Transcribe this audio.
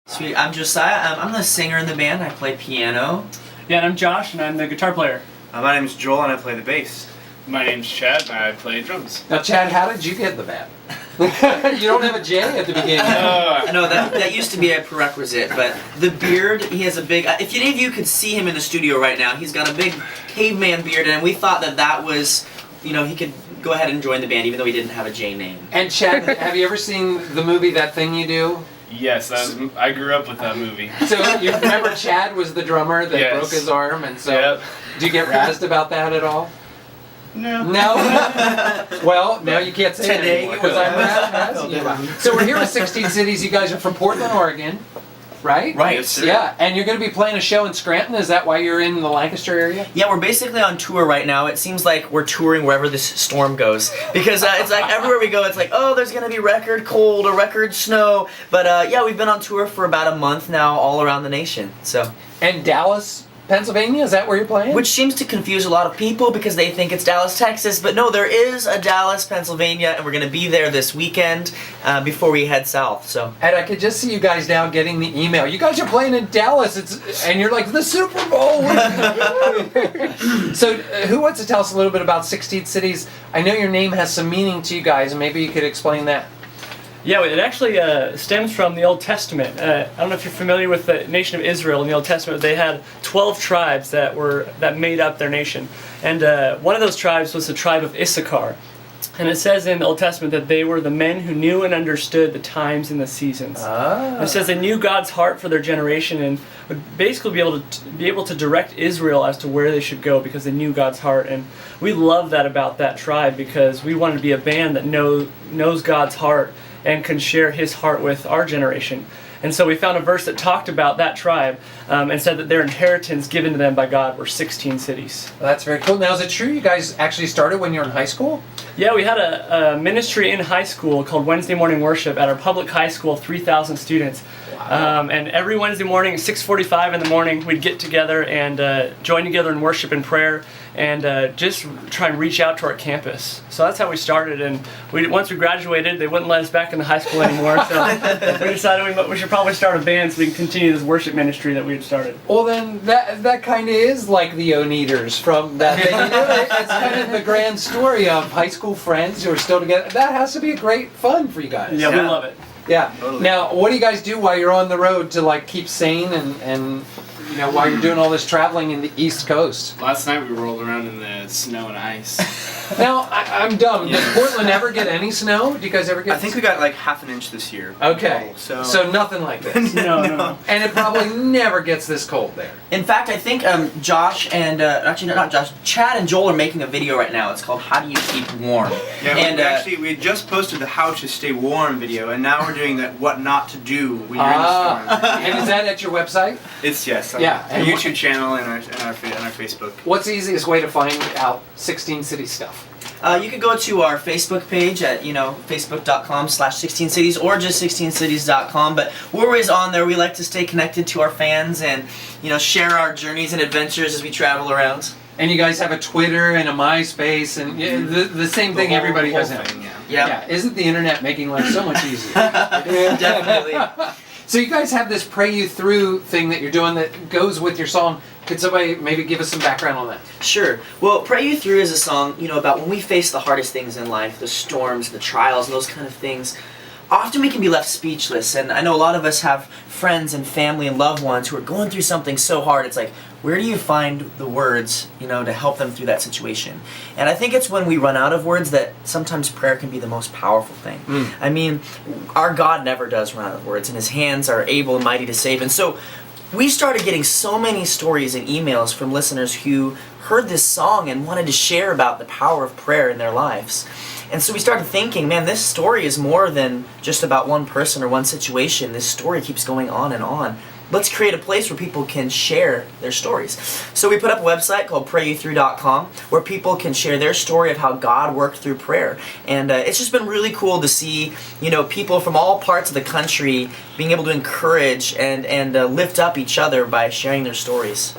Sweet. I'm Josiah. I'm the singer in the band. I play piano. Yeah, and I'm Josh, and I'm the guitar player. My name is Joel, and I play the bass. My name's Chad, and I play drums. Now, Chad, how did you get in the band? You don't have a J at the beginning. I know that used to be a prerequisite, but the beard, he has a big... If any of you could see him in the studio right now, he's got a big caveman beard, and we thought that was, he could go ahead and join the band, even though he didn't have a J name. And Chad, have you ever seen the movie That Thing You Do? Yes, I grew up with that movie. So you remember Chad was the drummer that Yes. broke his arm, and so Yep. do you get razzed about that at all? No. No? Well, now you can't say it Today anymore you because will. I'm razzing you. So we're here with 16 Cities. You guys are from Portland, Oregon, right? Right. Yes, sir. Yeah, and you're going to be playing a show in Scranton. Is that why you're in the Lancaster area? Yeah, we're basically on tour right now. It seems like we're touring wherever this storm goes. Because it's like everywhere we go, it's like, oh, there's going to be record cold or record snow. But yeah, we've been on tour for about a month now all around the nation. So, And Dallas, Pennsylvania, is that where you're playing? which seems to confuse a lot of people because they think it's Dallas, Texas. But no, there is a Dallas, Pennsylvania, and we're going to be there this weekend before we head south. So. And I could just see you guys now getting the email. You guys are playing in Dallas, and you're like, the Super Bowl! So, who wants to tell us a little bit about 16 Cities? I know your name has some meaning to you guys, and maybe you could explain that. Yeah, it actually stems from the Old Testament. I don't know if you're familiar with the nation of Israel in the Old Testament. They had 12 tribes that made up their nation. And one of those tribes was the tribe of Issachar. And it says in the Old Testament that they were the men who knew and understood the times and the seasons. And it says they knew God's heart for their generation and would basically be able to direct Israel as to where they should go because they knew God's heart. And we love that about that tribe because we wanted to be a band that knows God's heart and can share His heart with our generation. And so we found a verse that talked about that tribe and said that their inheritance given to them by God were 16 cities. Well, that's very cool. Now, is it true you guys actually started when you were in high school? Yeah, we had a ministry in high school called Wednesday Morning Worship at our public high school, 3,000 students. And every Wednesday morning at 6:45 in the morning, we'd get together and join together in worship and prayer and just try and reach out to our campus. So that's how we started. And once we graduated, they wouldn't let us back in the high school anymore. So we decided we should probably start a band so we can continue this worship ministry that we had started. Well, then that kind of is like the Oneaters from That Thing You Do. It's kind of the grand story of high school friends who are still together. That has to be a great fun for you guys. Yeah, we love it. Yeah. Totally. Now, what do you guys do while you're on the road to like keep sane and while you're doing all this traveling in the East Coast? Last night we rolled around in the snow and ice. Now, I'm dumb. Does Portland ever get any snow? Do you guys ever get? I think we got like half an inch this year. Okay. So nothing like this. No. And it probably never gets this cold there. In fact, I think Josh and actually not Josh, Chad and Joel are making a video right now. It's called "How Do You Keep Warm?" yeah, and we just posted the How to Stay Warm video, and now we're doing that What Not to Do when you're in the storm. And is that at your website? It's yes. On Yeah, our and YouTube channel and our Facebook. What's the easiest way to find out 16 City stuff? you can go to our Facebook page at facebook.com/16cities or just 16cities.com. But we're always on there. We like to stay connected to our fans and share our journeys and adventures as we travel around. And you guys have a Twitter and a MySpace and the same thing everybody whole has now. thing, yeah. Yeah, Isn't the internet making life so much easier? definitely. So you guys have this Pray You Through thing that you're doing that goes with your song. Could somebody maybe give us some background on that? Sure. Well, Pray You Through is a song, about when we face the hardest things in life, the storms, the trials, and those kind of things. Often we can be left speechless, and I know a lot of us have friends and family and loved ones who are going through something so hard. It's like, where do you find the words, to help them through that situation? And I think it's when we run out of words that sometimes prayer can be the most powerful thing. I mean, our God never does run out of words, and His hands are able and mighty to save. And so we started getting so many stories and emails from listeners who heard this song and wanted to share about the power of prayer in their lives. And so we started thinking, man, this story is more than just about one person or one situation. This story keeps going on and on. Let's create a place where people can share their stories. So we put up a website called PrayYouThrough.com where people can share their story of how God worked through prayer. And it's just been really cool to see, people from all parts of the country being able to encourage and lift up each other by sharing their stories.